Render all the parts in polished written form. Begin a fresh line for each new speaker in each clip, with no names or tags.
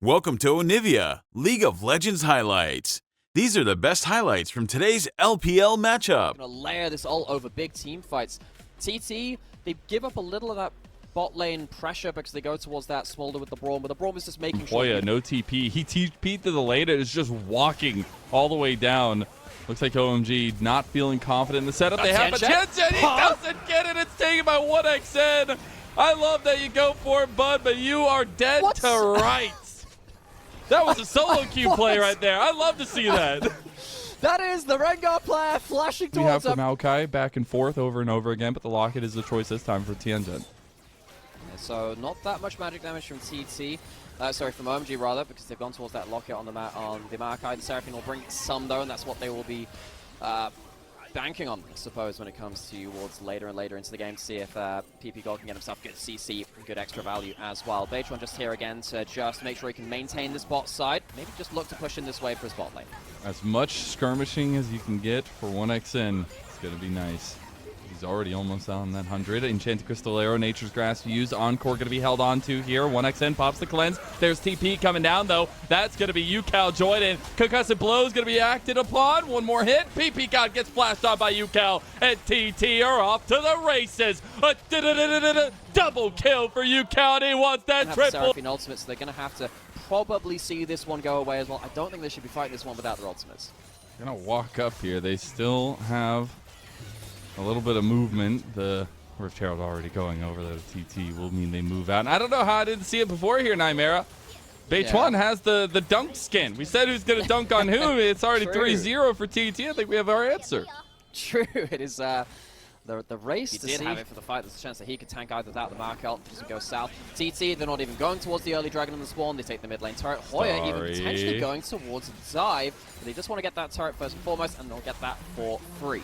Welcome to Onivia, League of Legends highlights. These are the best highlights from today's LPL matchup.
Gonna layer this all over big team fights. TT, they give up a little of that bot lane pressure because they go towards that Smolder with the Braum, but the Braum is just making sure.
Hoya, no TP. He TP'd to the lane and is just walking all the way down. Looks like OMG not feeling confident in the setup. They have a chance, and he doesn't get it. It's taken by 1xN. I love that you go for it, bud, but you are dead to rights. That was a solo queue play right there. I love to see that.
That is the Rengar player flashing
We have
towards
from
him.
Maokai back and forth over and over again, but the Locket is the choice this time for Tianjin.
So not that much magic damage from TT. Sorry, from OMG rather, because they've gone towards that Locket on the Maokai. The Seraphine will bring some though, and that's what they will be banking on, I suppose, when it comes towards later and later into the game to see if PP Gold can get himself good CC, good extra value as well. Beitron just here again to just make sure he can maintain this bot side. Maybe just look to push in this wave for his bot lane.
As much skirmishing as you can get for 1xN, it's going to be nice. He's already almost on that 100. Enchanted Crystal Arrow, Nature's Grasp used. Encore going to be held on to here. 1xN pops the cleanse. There's TP coming down, though. That's going to be UCal joining. Concussive Blow is going to be acted upon. One more hit. PP God gets flashed on by UCal. And TT are off to the races. A double kill for UCal, and he wants that triple.
Seraphine ultimate, so they're going to have to probably see this one go away as well. I don't think they should be fighting this one without their ultimates.
Going to walk up here. They still have a little bit of movement. The Rift Herald already going over the TT will mean they move out. And I don't know how I didn't see it before here, Nightmare. Beitron has the dunk skin. We said who's going to dunk on who. It's already 3-0 for TT. I think we have our answer.
True. It is the race
He
to
did
see.
have it for the fight. There's a chance that he could tank either that or the Mark ult.
Doesn't go south. TT, they're not even going towards the early dragon on the spawn. They take the mid lane turret. Hoya even potentially going towards a dive. But they just want to get that turret first and foremost, and they'll get that for free.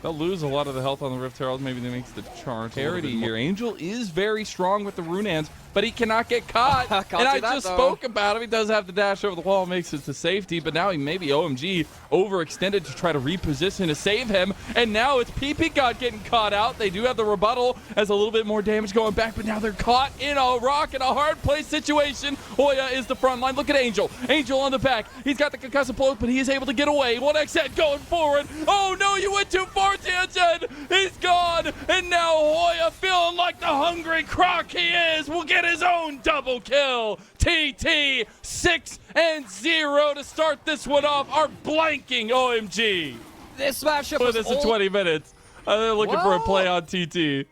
They'll lose a lot of the health on the Rift Herald. Maybe that makes the charge parity here. Angel is very strong with the Runehands, but he cannot get caught. And I just spoke about him. He does have the dash over the wall, makes it to safety, but now he maybe OMG overextended to try to reposition to save him. And now it's PP God getting caught out. They do have the rebuttal as a little bit more damage going back, but now they're caught in a rock in a hard place situation. Hoya is the front line. Look at Angel. Angel on the back. He's got the concussive blow, but he is able to get away. 1xN going forward. Oh no, you went too far, Tianjin. He's gone. And now Hoya, feeling like the hungry croc he is, will get his own double kill. TT 6-0 to start this one off. Are blanking OMG.
This matchup
Put
was
this in 20 minutes. They're looking for a play on TT.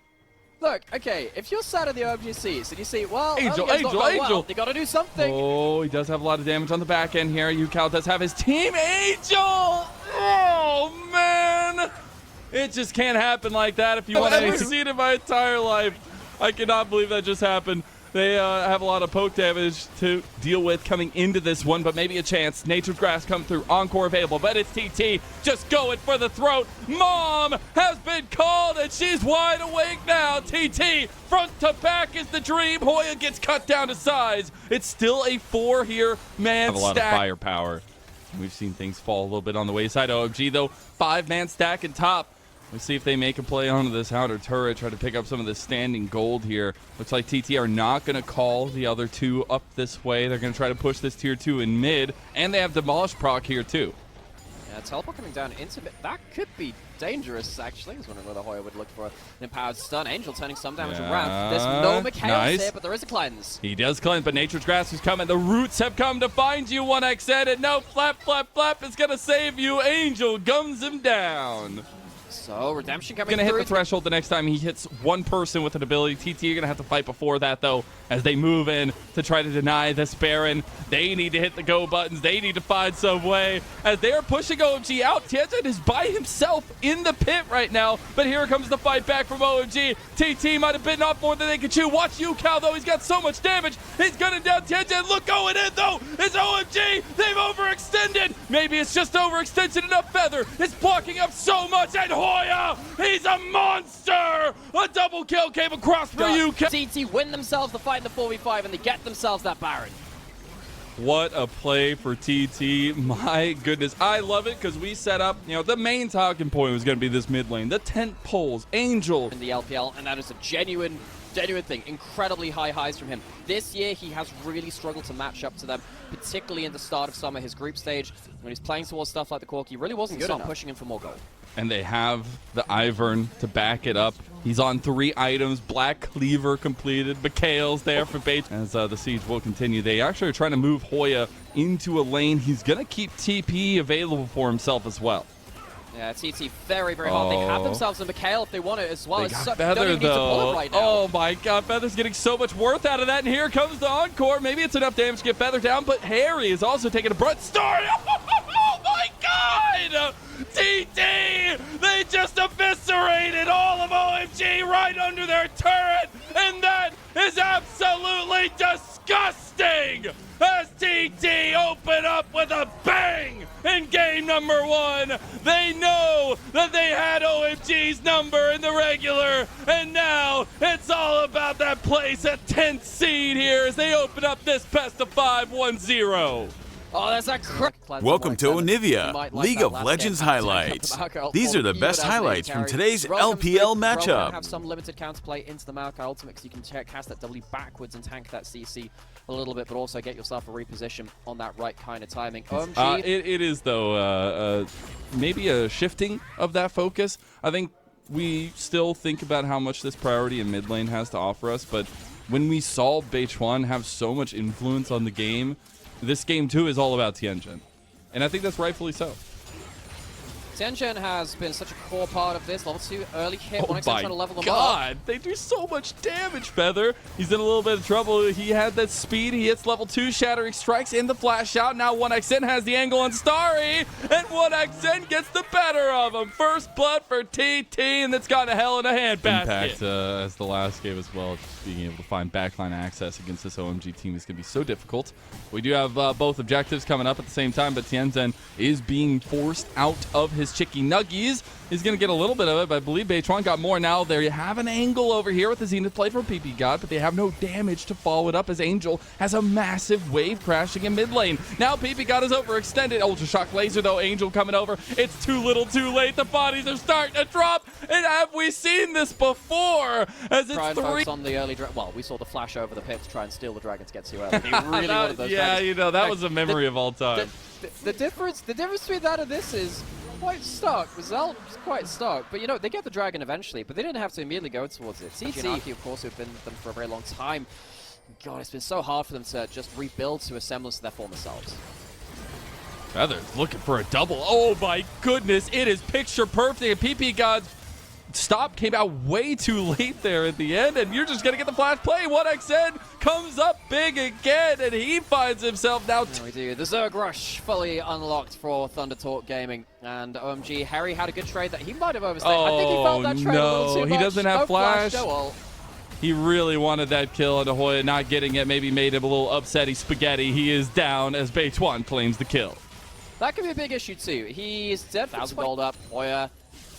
Look, okay, if you're sat in the OMG seats and you see, well,
Angel,
they got to do something.
Oh, he does have a lot of damage on the back end here. UCal does have his team. Angel! Oh, man! It just can't happen like that if you want to succeed in my entire life. I cannot believe that just happened. They have a lot of poke damage to deal with coming into this one, but maybe a chance. Nature's Grass come through. Encore available, but it's TT just going for the throat. Mom has been called, and she's wide awake now. TT, front to back is the dream. Hoya gets cut down to size. It's still a 4 here, man. Have a lot of firepower. We've seen things fall a little bit on the wayside. OMG, though, 5-man stack and top. Let's see if they make a play onto this outer turret, try to pick up some of the standing gold here. Looks like TT are not going to call the other two up this way. They're going to try to push this tier 2 in mid, and they have Demolish proc here too.
Yeah, teleport coming down into mid. That could be dangerous, actually. I was wondering whether Hoya would look for an empowered stun. Angel turning some damage around. There's no Michaelis here, but there is a cleanse.
He does cleanse, but Nature's Grass is coming. The roots have come to find you, 1xN, and no flap, flap, flap is going to save you. Angel guns him down.
So, Redemption coming
Gonna hit the threshold the next time he hits one person with an ability. TT are gonna have to fight before that, though, as they move in to try to deny this Baron. They need to hit the go buttons. They need to find some way. As they are pushing OMG out, Tianjin is by himself in the pit right now, but here comes the fight back from OMG. TT might have bitten off more than they could chew. Watch UCal, though. He's got so much damage. He's gunning down Tianjin. Look, going in, though. It's OMG. They've overextended. Maybe it's just overextension enough feather. It's blocking up so much, and Hoya, he's a monster! A double kill came across for UCal.
TT win themselves the fight in the 4v5, and they get themselves that Baron.
What a play for TT. My goodness. I love it because we set up, the main talking point was going to be this mid lane. The tent poles, Angel.
In the LPL, and that is a genuine genuine thing. Incredibly high highs from him. This year, he has really struggled to match up to them, particularly in the start of summer, his group stage. When he's playing towards stuff like the Cork, he really wasn't good enough. Pushing him for more gold.
And they have the Ivern to back it up. He's on 3 items. Black Cleaver completed. Mikhail's there for bait. As the siege will continue, they actually are trying to move Hoya into a lane. He's going to keep TP available for himself as well.
Yeah, TT very, very hard. They have themselves a Mikhail if they want it as well.
They got Feather, though.
Right now.
Oh, my God. Feather's getting so much worth out of that. And here comes the Encore. Maybe it's enough damage to get Feather down, but Harry is also taking a brunt. Story. Oh, my God. TT! They just eviscerated all of OMG right under their turret, and that is absolutely disgusting! As TT open up with a bang in game number 1, they know that they had OMG's number in the regular, and now it's all about that place at 10th seed here as they open up this best of 5 1-0.
Oh, that's a
Welcome to Onivia, League of Legends highlights. These are the best highlights from today's LPL matchup.
Have some limited counterplay into the Maokai ultimate because you can cast that W backwards and tank that CC a little bit, but also get yourself a reposition on that right kind of timing. OMG.
It is, though, maybe a shifting of that focus. I think we still think about how much this priority in mid lane has to offer us, but when we saw Beichuan have so much influence on the game, this game, too, is all about Tianjin. And I think that's rightfully so.
Tianjin has been such a core part of this. Level 2 early hit.
Oh, my
trying to level them
God.
up.
They do so much damage, Feather. He's in a little bit of trouble. He had that speed. He hits level 2. Shattering Strikes in the flash out. Now 1xN has the angle on Starry. And 1xN gets the better of him. First blood for TT, and that's got a hell in a handbasket. Impact as the last game as well. Just being able to find backline access against this OMG team is going to be so difficult. We do have both objectives coming up at the same time, but Tianjin is being forced out of his Chicky Nuggies. He's going to get a little bit of it, but I believe Beichuan got more. Now they have an angle over here with the Zenith play from PP God, but they have no damage to follow it up as Angel has a massive wave crashing in mid lane. Now PP God is overextended. Ultra Shock Laser, though. Angel coming over. It's too little too late. The bodies are starting to drop. And have we seen this before? As it's
try and
3.
focus on the early well, we saw the flash over the pit to try and steal the dragon to get too early. He really wanted those
yeah,
dragons.
you know, that was a memory of all time.
The difference between that and this is quite stark. Result is quite stark. But, you know, they get the dragon eventually, but they didn't have to immediately go towards it. TT, of course, who've been with them for a very long time. God, it's been so hard for them to just rebuild to a semblance of their former selves.
Feather's looking for a double. Oh, my goodness. It is picture perfect. And PP God's stop came out way too late there at the end, and you're just going to get the flash play. 1xN comes up big again, and he finds himself now.
We do. The Zerg Rush fully unlocked for Thunder Talk Gaming, and OMG, Harry had a good trade that he might have overstayed. I think he felt that trade a little too much.
He doesn't have flash.
No.
He really wanted that kill, and Hoya not getting it maybe made him a little upsetty spaghetti. He is down as Beichuan claims the kill.
That could be a big issue too. He's dead, 1,000 gold up. Hoya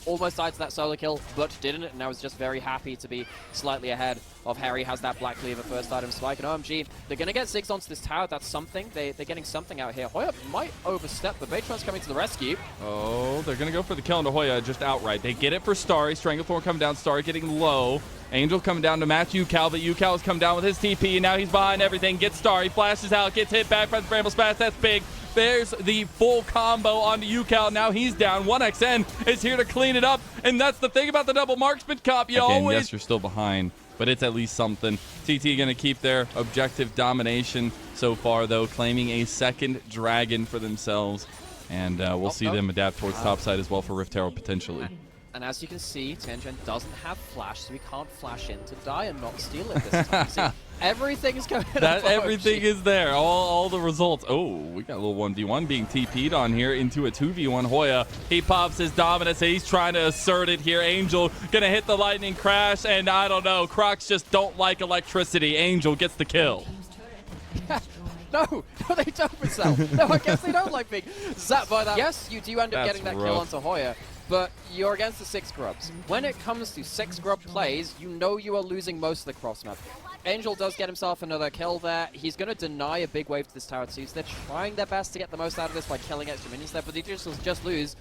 almost died to that solo kill, but didn't, and I was just very happy to be slightly ahead of Harry. Has that Black Cleaver first item spike, and OMG, they're going to get Ziggs onto this tower. That's something. They're getting something out here. Hoya might overstep, but Beichuan's coming to the rescue.
Oh, they're going to go for the kill into Hoya just outright. They get it for Starry. Stranglethorn coming down, Starry getting low. Angel coming down to match UCal, but UCal has come down with his TP, and now he's behind everything. Gets Starry, flashes out, gets hit back by the Bramble Smash. That's big. There's the full combo onto UCal. Now he's down. 1xN is here to clean it up, and that's the thing about the double marksman comp. Yes, you're still behind, but it's at least something. TT going to keep their objective domination so far, though, claiming a second dragon for themselves, and we'll see them adapt towards topside as well for Rift Herald potentially.
And as you can see, Tianjin doesn't have flash, so he can't flash in to die and not steal it this time. See, everything is going on.
Everything is there. All the results. Oh, we got a little 1v1 being TP'd on here into a 2v1. Hoya, he pops his dominance. He's trying to assert it here. Angel going to hit the lightning crash, and I don't know. Crocs just don't like electricity. Angel gets the kill.
No, they don't, Marcel. No, I guess they don't like being zapped by that. Yes, you do end up getting that kill onto Hoya, but you're against the 6 grubs. When it comes to 6 grub plays, you know you are losing most of the cross map. Angel does get himself another kill there. He's going to deny a big wave to this tower too, so they're trying their best to get the most out of this by killing extra minions there, but they just lose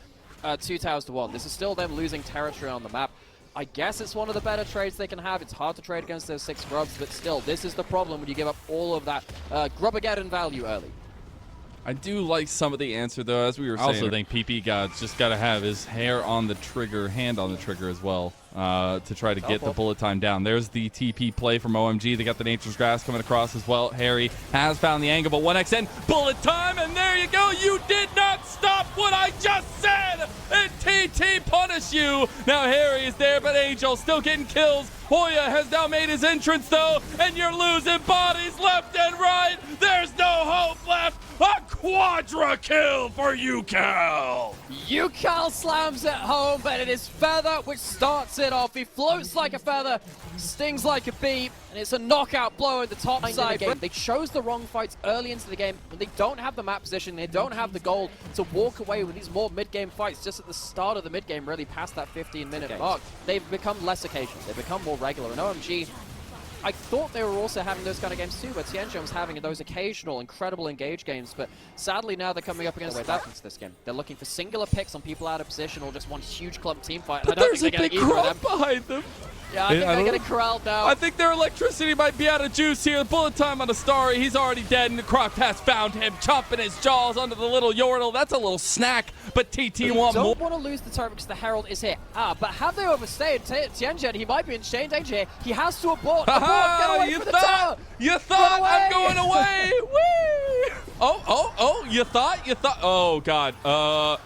2 towers to 1. This is still them losing territory on the map. I guess it's one of the better trades they can have. It's hard to trade against those 6 grubs, but still, this is the problem when you give up all of that Grubbageddon value early.
I do like some of the answer, though, as we were saying. I also think PP God's just got to have his hair on the trigger, hand on the trigger as well, to try to get the bullet time down. There's the TP play from OMG. They got the Nature's Grass coming across as well. Harry has found the angle, but 1xN, bullet time, and there you go. You did not stop what I just said, and TT punish you. Now Harry is there, but Angel still getting kills. Hoya has now made his entrance, though, and you're losing bodies left and right. There's no hope left. A quadra kill for UCal.
UCal slams it home, but it is Feather which starts it off. He floats like a feather, stings like a bee, and it's a knockout blow at the top side. They chose the wrong fights early into the game when they don't have the map position, they don't have the gold to walk away with these more mid-game fights just at the start of the mid-game, really past that 15-minute mark. They've become less occasional, they've become more regular, and OMG, I thought they were also having those kind of games too, but Tianjin was having those occasional, incredible engage games, but sadly now they're coming up against that into this game. They're looking for singular picks on people out of position or just one huge club team fight.
But there's a big crowd behind them.
Yeah, I think they're getting corralled now.
I think their electricity might be out of juice here. Bullet time on the Starry. He's already dead, and the Croc has found him, chomping his jaws under the little Yordle. That's a little snack, but TT want more.
Don't want to lose the turret because the Herald is here. But have they overstayed? Tianjin, he might be in chain danger here. He has to abort. Get away from the tower.
You thought I'm going away. Whee! Oh, you thought? Oh, God.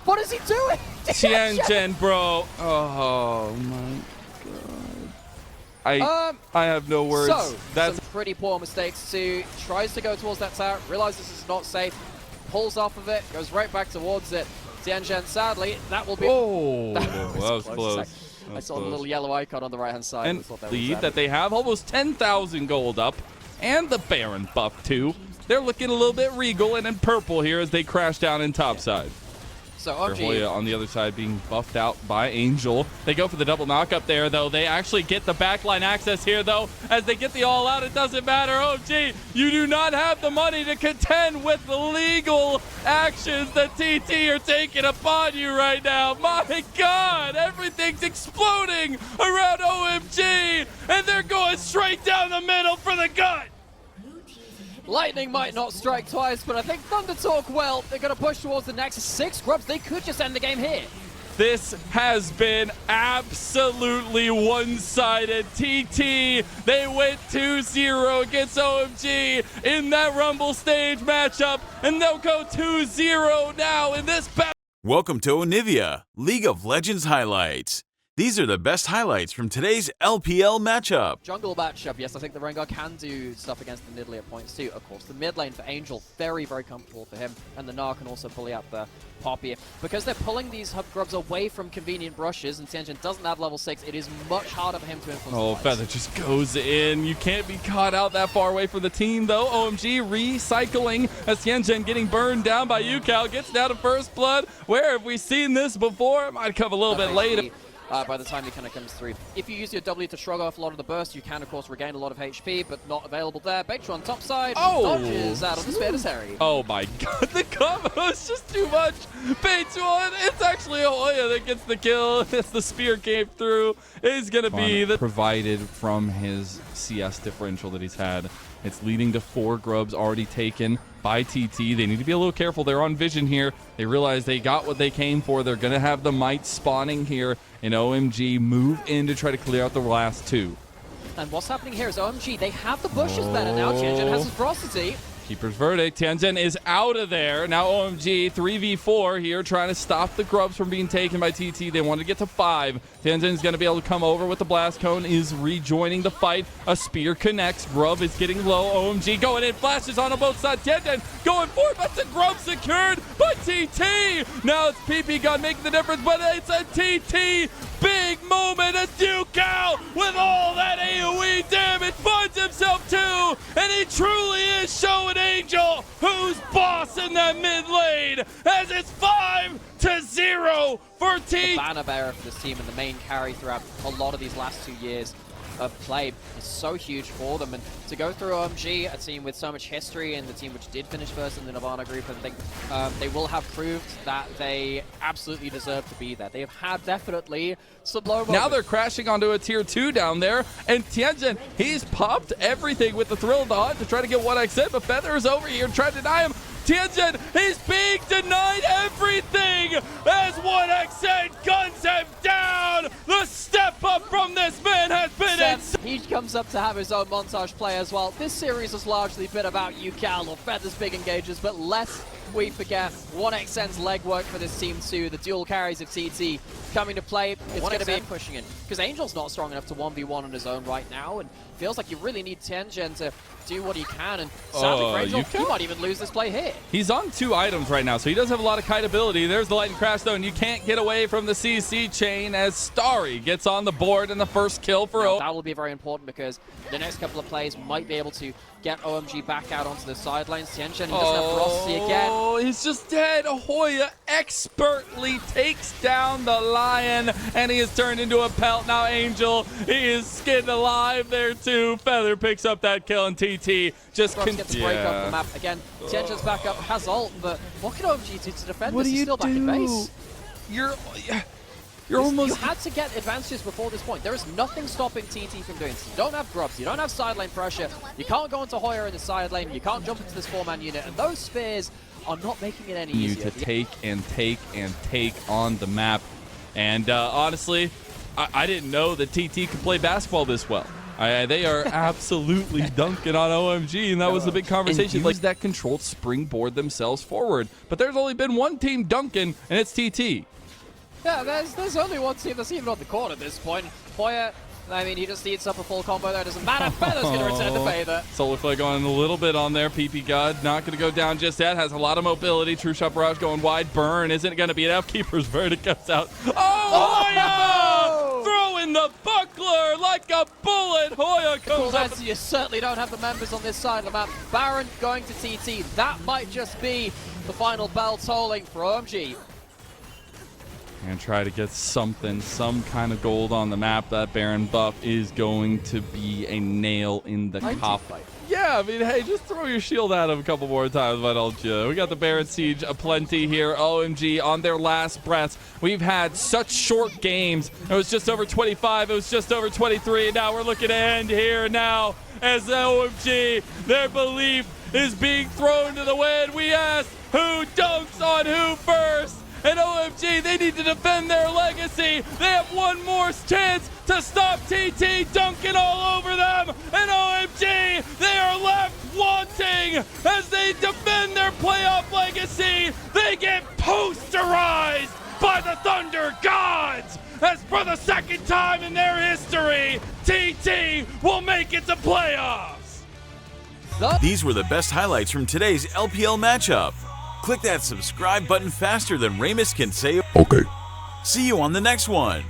What is he doing?
Tianjin, bro. Oh, my. I have no words.
So,
that's
some pretty poor mistakes too. Tries to go towards that tower, realizes it's not safe, pulls off of it, goes right back towards it. Tianjin, sadly, that will be...
Oh, that was close.
I saw the little yellow icon on the right-hand side.
And lead that they have, almost 10,000 gold up, and the Baron buff too. They're looking a little bit regal and in purple here as they crash down in topside.
So
Hoya on the other side being buffed out by Angel. They go for the double knock up there, though. They actually get the backline access here, though. As they get the all out, it doesn't matter. OMG, you do not have the money to contend with the legal actions that TT are taking upon you right now. My God, everything's exploding around OMG, and they're going straight down the middle for the gut.
Lightning might not strike twice, but I think Thunder talk well. They're going to push towards the next 6 grubs. They could just end the game here.
This has been absolutely one-sided. TT, they went 2-0 against OMG in that Rumble stage matchup, and they'll go 2-0 now in this battle.
Welcome to Onivia, League of Legends highlights. These are the best highlights from today's LPL matchup.
Jungle matchup, yes, I think the Rengar can do stuff against the Nidalee at points too. Of course, the mid lane for Angel, very, very comfortable for him. And the Gnar can also bully out the Poppy. Because they're pulling these hub grubs away from convenient brushes, and Tianjin doesn't have level 6, it is much harder for him to influence the fights.
Feather just goes in. You can't be caught out that far away from the team, though. OMG recycling as Tianjin getting burned down by UCal. Gets down to first blood. Where have we seen this before? It might come a little bit later.
By the time he kind of comes through. If you use your W to shrug off a lot of the burst, you can, of course, regain a lot of HP, but not available there. Baitron top side, dodges out of the spear to Harry.
Oh my God, the combo is just too much. Baitron, it's actually Hoya that gets the kill. It's the spear came through. It's going to be the provided from his CS differential that he's had. It's leading to 4 grubs already taken by TT. They need to be a little careful. They're on vision here. They realize they got what they came for. They're going to have the might spawning here, and OMG move in to try to clear out the last 2.
And what's happening here is OMG, they have the bushes better now. Tianjin has his ferocity.
Keeper's verdict. Tianjin is out of there. Now OMG 3v4 here, trying to stop the grubs from being taken by TT. They want to get to 5. Tianjin's going to be able to come over with the blast cone, is rejoining the fight. A spear connects. Grub is getting low. OMG going in. Flashes on both sides. Tianjin going forward, but the grub secured by TT. Now it's PP Gun making the difference, but it's a TT big moment. A UCal with all that AoE damage finds himself too, and he truly is showing Angel who's boss in that mid lane, as it's 5-0 for TT.
The banner bearer for this team and the main carry throughout a lot of these last 2 years. of play is so huge for them. And to go through OMG, a team with so much history and the team which did finish first in the Nirvana group, I think they will have proved that they absolutely deserve to be there. They have had definitely some low moments.
Now they're crashing onto a tier 2 down there, and Tianjin, he's popped everything with the Thrill of the Hunt to try to get 1xN, but Feather is over here trying to deny him. Tianjin, he's being denied everything as 1xN guns him down. The step up from this man has been insane.
He comes up to have his own montage play as well. This series has largely been about UCal or Feather's big engages, but lest we forget 1xN's legwork for this team too. The dual carries of TT coming to play. It's going to be pushing in because Angel's not strong enough to 1v1 on his own right now, and feels like you really need Tianjin to do what he can. And sadly for Angel, he might even lose this play here.
He's on 2 items right now, so he does have a lot of kite ability. There's the lightning crash though, and you can't get away from the CC chain as Starry gets on the board and the first kill for
now, that will be very important because the next couple of plays might be able to get OMG back out onto the sidelines. Tianjin, he doesn't have ferocity again.
Oh, he's just dead. Hoya expertly takes down the lion, and he is turned into a pelt. Now Angel, he is skinned alive there too. Feather picks up that kill, and TT just
gets to break up the map again. Tianjin's back up, has ult, but what can OMG do to defend this? He's still back in base.
You're almost...
You had to get advantages before this point. There is nothing stopping TT from doing this. You don't have grubs, you don't have side lane pressure, you can't go into Hoya in the side lane, you can't jump into this 4-man unit, and those spears are not making it any easier.
To take and take and take on the map. And honestly, I didn't know that TT could play basketball this well. They are absolutely dunking on OMG, and that was the big conversation. Like that controlled springboard themselves forward. But there's only been one team dunking, and it's TT.
Yeah, there's only one team that's even on the court at this point. Hoya, I mean, he just eats up a full combo there. Doesn't matter. Feather's going to return the favor.
Solarflare going a little bit on there. PP God not going to go down just yet. Has a lot of mobility. True Shot Barrage going wide. Burn isn't going to be enough. Keeper's verdict comes out. Oh, Hoya! Throwing the buckler like a bullet. Hoya comes up.
You certainly don't have the members on this side of the map. Baron going to TT. That might just be the final bell tolling for OMG.
And try to get something, some kind of gold on the map. That Baron buff is going to be a nail in the coffin. Yeah, I mean, hey, just throw your shield at him a couple more times, why don't you? We got the Baron Siege aplenty here. OMG on their last breaths. We've had such short games. It was just over 25. It was just over 23. And now we're looking to end here now as OMG, their belief is being thrown to the wind. We asked who dunks on who first. And OMG, they need to defend their legacy. They have one more chance to stop TT dunking all over them. And OMG, they are left wanting as they defend their playoff legacy. They get posterized by the Thunder Gods. As for the second time in their history, TT will make it to playoffs.
These were the best highlights from today's LPL matchup. Click that subscribe button faster than Ramus can say okay. See you on the next one.